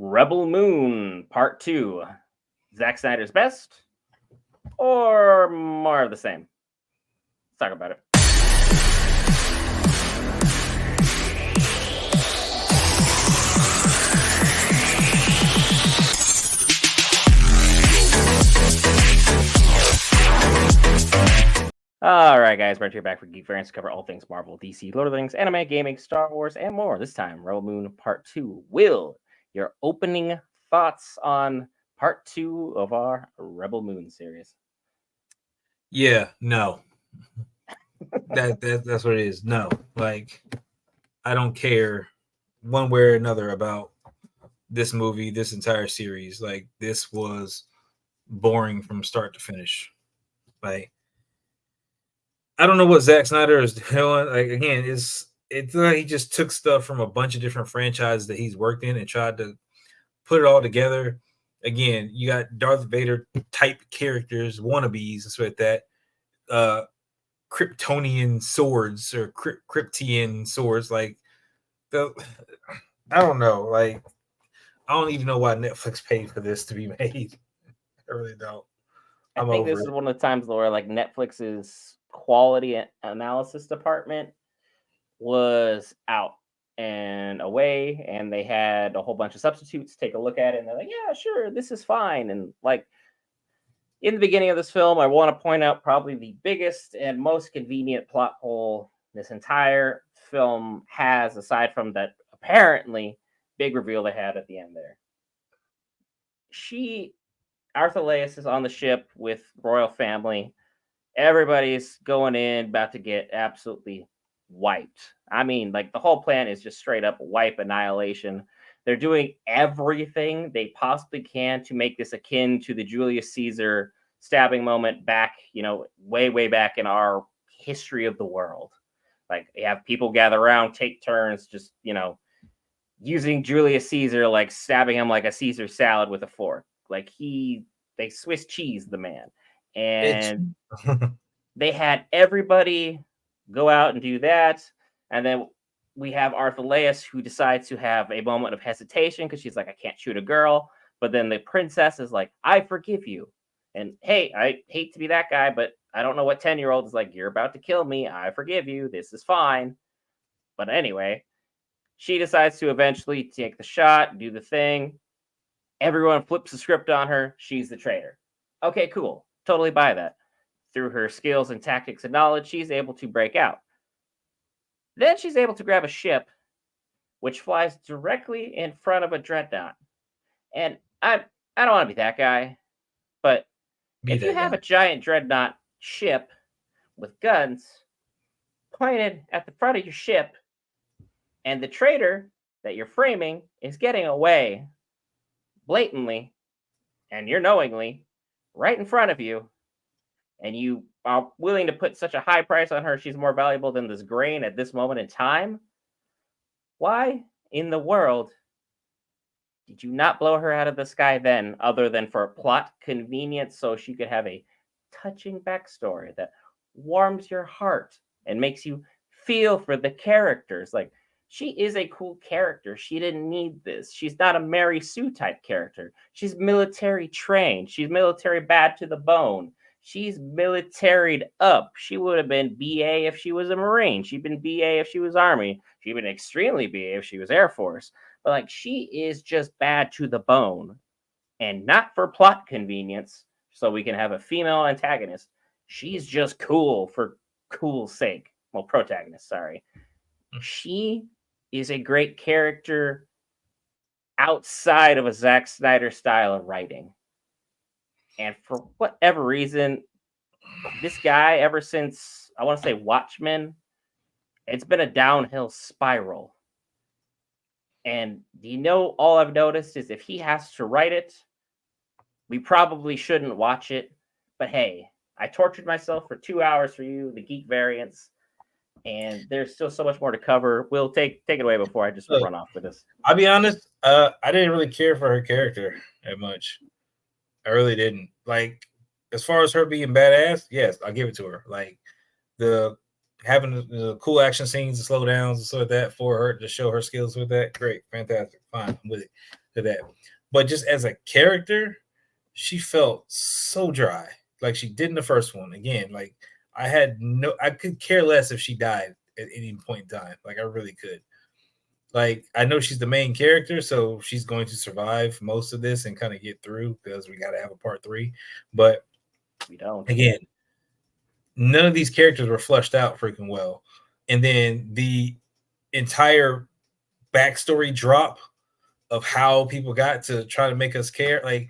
Rebel Moon Part 2. Zack Snyder's best or more of the same? Let's talk about it. All right, guys, we're here back for Geek Variants to cover all things Marvel, DC, Lord of the Rings, anime, gaming, Star Wars, and more. This time, Rebel Moon Part 2. Will, your opening thoughts on Part 2 of our Rebel Moon series? Yeah, no. That's what it is. No. Like, I don't care one way or another about this movie, this entire series. Like, this was boring from start to finish. Like, I don't know what Zack Snyder is doing. Like, again, it's like he just took stuff from a bunch of different franchises that he's worked in and tried to put it all together. Again, you got Darth Vader type characters, wannabes, and stuff like that. Kryptonian swords or Kryptian swords. Like, I don't know. Like, I don't even know why Netflix paid for this to be made. I really don't. I I'm think this over is it. one of the times where like Netflix's quality analysis department was out and away, and they had a whole bunch of substitutes take a look at it, and they're like, "Yeah, sure, this is fine." And like in the beginning of this film, I want to point out probably the biggest and most convenient plot hole this entire film has, aside from that apparently big reveal they had at the end there. Arthur is on the ship with royal family. Everybody's going in, about to get absolutely wiped. I mean, like the whole plan is just straight up wipe annihilation. They're doing everything they possibly can to make this akin to the Julius Caesar stabbing moment back, way, way back in our history of the world. Like, you have people gather around, take turns, just, using Julius Caesar, like stabbing him like a Caesar salad with a fork. Like, they Swiss cheese the man. It's And they had everybody go out and do that. And then we have Arthaleus, who decides to have a moment of hesitation because she's like, I can't shoot a girl. But then the princess is like, I forgive you. And hey, I hate to be that guy, but I don't know what 10-year-old is like, you're about to kill me. I forgive you. This is fine. But anyway, she decides to eventually take the shot, do the thing. Everyone flips the script on her. She's the traitor. Okay, cool. Totally buy that. Through her skills and tactics and knowledge, she's able to break out. Then she's able to grab a ship, which flies directly in front of a dreadnought. And I don't want to be that guy, but be if you that have guy. a giant dreadnought ship with guns pointed at the front of your ship, and the traitor that you're framing is getting away blatantly, and you're knowingly right in front of you, and you are willing to put such a high price on her, she's more valuable than this grain at this moment in time, why in the world did you not blow her out of the sky then, other than for plot convenience so she could have a touching backstory that warms your heart and makes you feel for the characters? Like, she is a cool character. She didn't need this. She's not a Mary Sue type character. She's military trained. She's military bad to the bone. She's militaried up. She would have been BA if she was a Marine. She'd been BA if she was Army. She'd been extremely BA if she was Air Force. But like, she is just bad to the bone, and not for plot convenience, so we can have a female antagonist. She's just cool for cool's sake. Well, protagonist, sorry. She is a great character outside of a Zack Snyder style of writing. And for whatever reason, this guy, ever since I want to say Watchmen, it's been a downhill spiral. And all I've noticed is if he has to write it, we probably shouldn't watch it. But hey, I tortured myself for 2 hours for you, the Geek Variants, and there's still so much more to cover. We'll take it away before I just run off with this. I'll be honest. I didn't really care for her character that much. I really didn't. Like, as far as her being badass, yes, I'll give it to her. Like, the having the cool action scenes and slow downs and stuff like that for her to show her skills with that, great, fantastic, fine, I'm with it. to that. But just as a character, she felt so dry, like she did in the first one. Again, like I could care less if she died at any point in time. Like I really could. Like I know she's the main character, so she's going to survive most of this and kind of get through because we got to have a part 3. But We don't. again, none of these characters were fleshed out freaking well, and then the entire backstory drop of how people got to try to make us care. Like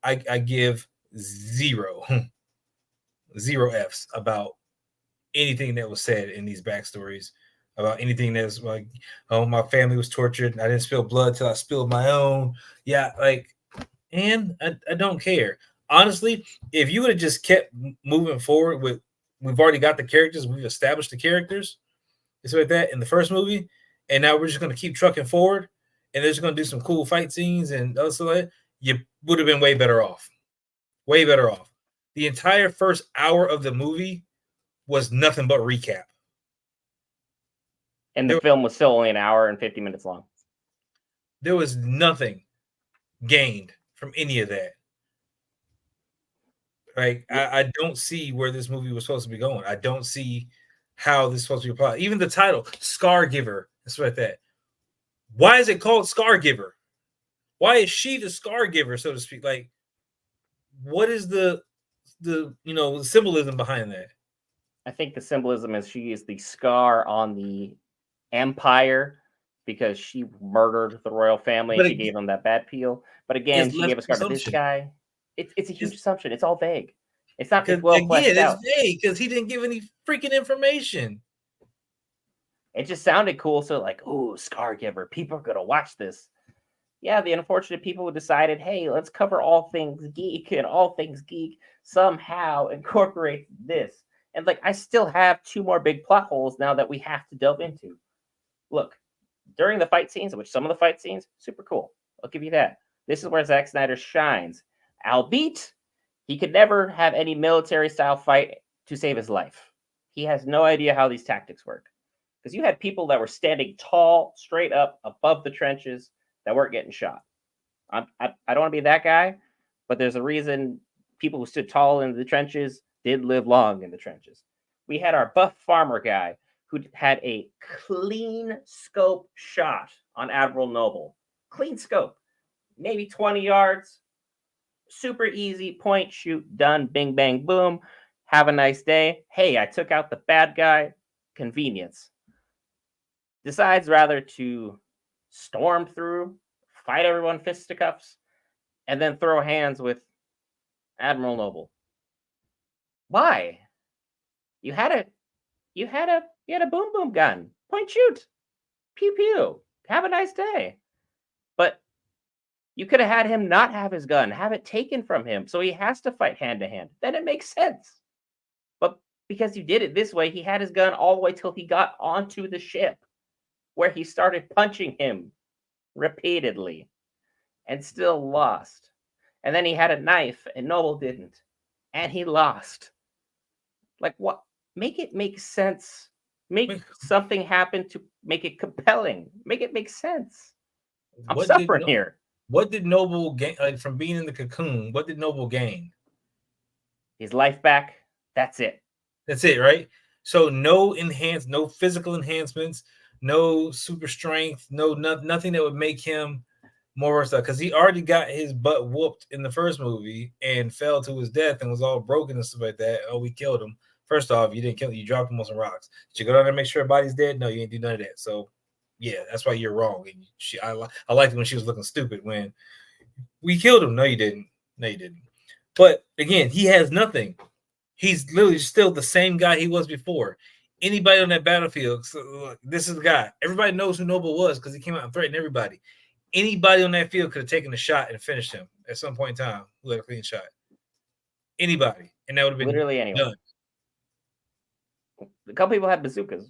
I give zero F's about anything that was said in these backstories, about anything that's like, oh, my family was tortured. I didn't spill blood till I spilled my own. Yeah, like, and I don't care. Honestly, if you would have just kept moving forward with, we've already got the characters, we've established the characters, it's like that in the first movie, and now we're just going to keep trucking forward, and they're just going to do some cool fight scenes and other stuff like that, you would have been way better off. Way better off. The entire first hour of the movie was nothing but recap. And the film was still only an hour and 50 minutes long. There was nothing gained from any of that. Like, I don't see where this movie was supposed to be going. I don't see how this is supposed to be applied. Even the title, Scargiver, that's like that. Why is it called Scargiver? Why is she the Scargiver, so to speak? Like, what is the symbolism behind that? I think the symbolism is she is the scar on the empire because she murdered the royal family. She gave them that bad peel. But again, she gave a scar to this guy. It's a huge assumption. It's all vague. It's not well fleshed out. It's vague because he didn't give any freaking information. It just sounded cool. So like, oh, Scargiver. People are going to watch this. Yeah, the unfortunate people who decided, hey, let's cover all things geek, and all things geek somehow incorporate this. And like, I still have 2 more big plot holes now that we have to delve into. Look, during the fight scenes, which some of the fight scenes, super cool. I'll give you that. This is where Zack Snyder shines. Albeit, he could never have any military-style fight to save his life. He has no idea how these tactics work. Because you had people that were standing tall, straight up, above the trenches, that weren't getting shot. I don't want to be that guy, but there's a reason people who stood tall in the trenches did live long in the trenches. We had our buff farmer guy who had a clean scope shot on Admiral Noble. Clean scope. Maybe 20 yards. Super easy. Point, shoot, done. Bing, bang, boom. Have a nice day. Hey, I took out the bad guy. Convenience. Decides rather to storm through, fight everyone fisticuffs, and then throw hands with Admiral Noble. Why? You had a boom boom gun. Point shoot. Pew pew. Have a nice day. But you could have had him not have his gun, have it taken from him, so he has to fight hand to hand. Then it makes sense. But because you did it this way, he had his gun all the way till he got onto the ship, where he started punching him repeatedly and still lost. And then he had a knife and Noble didn't. And he lost. Like, what? Make it make sense. Make something happen to make it compelling. Make it make sense. I'm suffering here. What did Noble gain, like, from being in the cocoon? What did Noble gain? His life back. That's it. That's it, right? So no physical enhancements, no super strength, nothing that would make him more stuff, because he already got his butt whooped in the first movie and fell to his death and was all broken and stuff like that. Oh, we killed him. First off, you didn't kill him. You dropped him on some rocks. Did you go down there and make sure everybody's dead? No, you didn't do none of that. So, yeah, that's why you're wrong. And I liked it when she was looking stupid when we killed him. No, you didn't. No, you didn't. But, again, he has nothing. He's literally still the same guy he was before. Anybody on that battlefield, this is the guy. Everybody knows who Noble was because he came out and threatened everybody. Anybody on that field could have taken a shot and finished him at some point in time who had a clean shot. Anybody. And that would have been literally anyone. Done. A couple people had bazookas.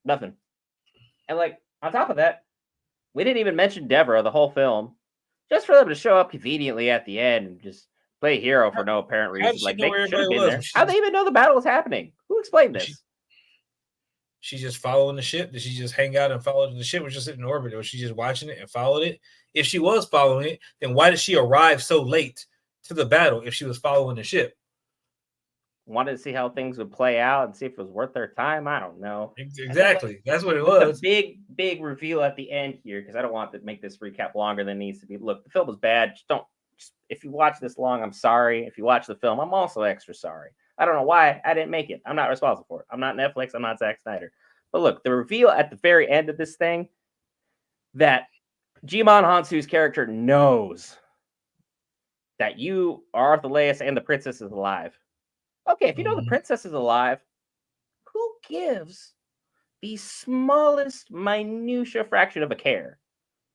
Nothing. And, like, on top of that, we didn't even mention Deborah the whole film. Just for them to show up conveniently at the end and just play hero for no apparent reason. Like, they should have been there. How do they even know the battle was happening? Who explained this? she just following the ship? Did she just hang out and follow the ship? Was just in orbit, or was she just watching it and followed it? If she was following it, then why did she arrive so late to the battle if she was following the ship? Wanted to see how things would play out and see if it was worth their time. I don't know. Exactly. That's what it With was. the big reveal at the end here, because I don't want to make this recap longer than it needs to be. Look, the film was bad. If you watch this long, I'm sorry. If you watch the film, I'm also extra sorry. I don't know why I didn't make it. I'm not responsible for it. I'm not Netflix. I'm not Zack Snyder. But look, the reveal at the very end of this thing that Jimon Hansu's character knows that you are Arthur and the princess is alive. Okay, if you know the princess is alive, who gives the smallest minutia fraction of a care?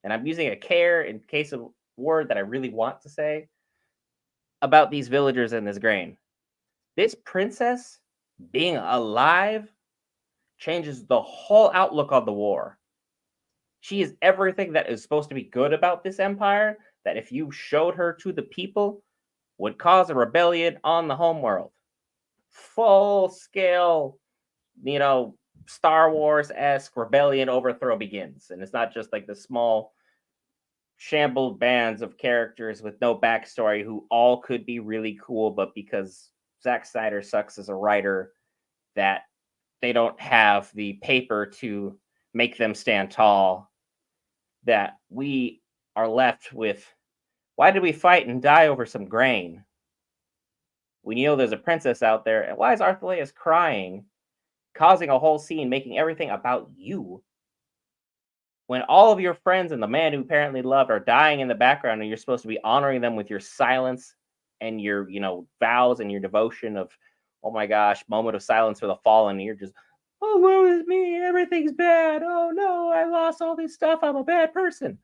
And I'm using a care in case of word that I really want to say about these villagers and this grain. This princess being alive changes the whole outlook on the war. She is everything that is supposed to be good about this empire, that if you showed her to the people, would cause a rebellion on the homeworld. Full scale, Star Wars-esque rebellion overthrow begins. And it's not just like the small shambled bands of characters with no backstory who all could be really cool, but because Zack Snyder sucks as a writer, that they don't have the paper to make them stand tall, that we are left with, why did we fight and die over some grain? We know there's a princess out there, and why is Arthur crying, causing a whole scene, making everything about you? When all of your friends and the man who apparently loved are dying in the background, and you're supposed to be honoring them with your silence and your, vows and your devotion of, oh my gosh, moment of silence for the fallen, and you're just, oh, woe is me, everything's bad. Oh no, I lost all this stuff. I'm a bad person.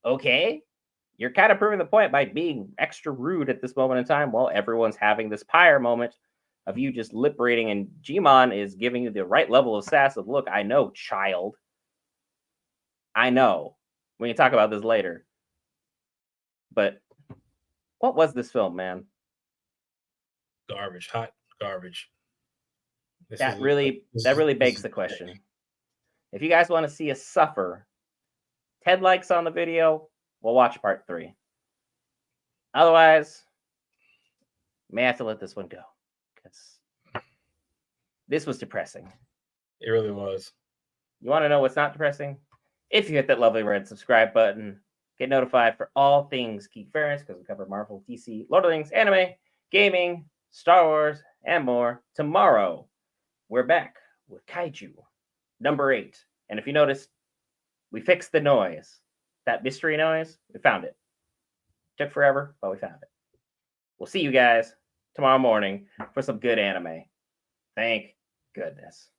Okay, you're kind of proving the point by being extra rude at this moment in time while everyone's having this pyre moment of you just liberating, and Jimon is giving you the right level of sass of, look, I know, child. I know. We can talk about this later. But what was this film, man? Garbage. Hot garbage. That really begs the question. If you guys want to see us suffer, 10 likes on the video, we'll watch part 3. Otherwise, may have to let this one go, because this was depressing. It really was. You want to know what's not depressing? If you hit that lovely red subscribe button, get notified for all things Geek Ference, because we cover Marvel, DC, Lord of the Rings, anime, gaming, Star Wars, and more. Tomorrow, we're back with Kaiju number 8. And if you notice, we fixed the noise. That mystery noise, we found it. Took forever, but we found it. We'll see you guys tomorrow morning for some good anime. Thank goodness.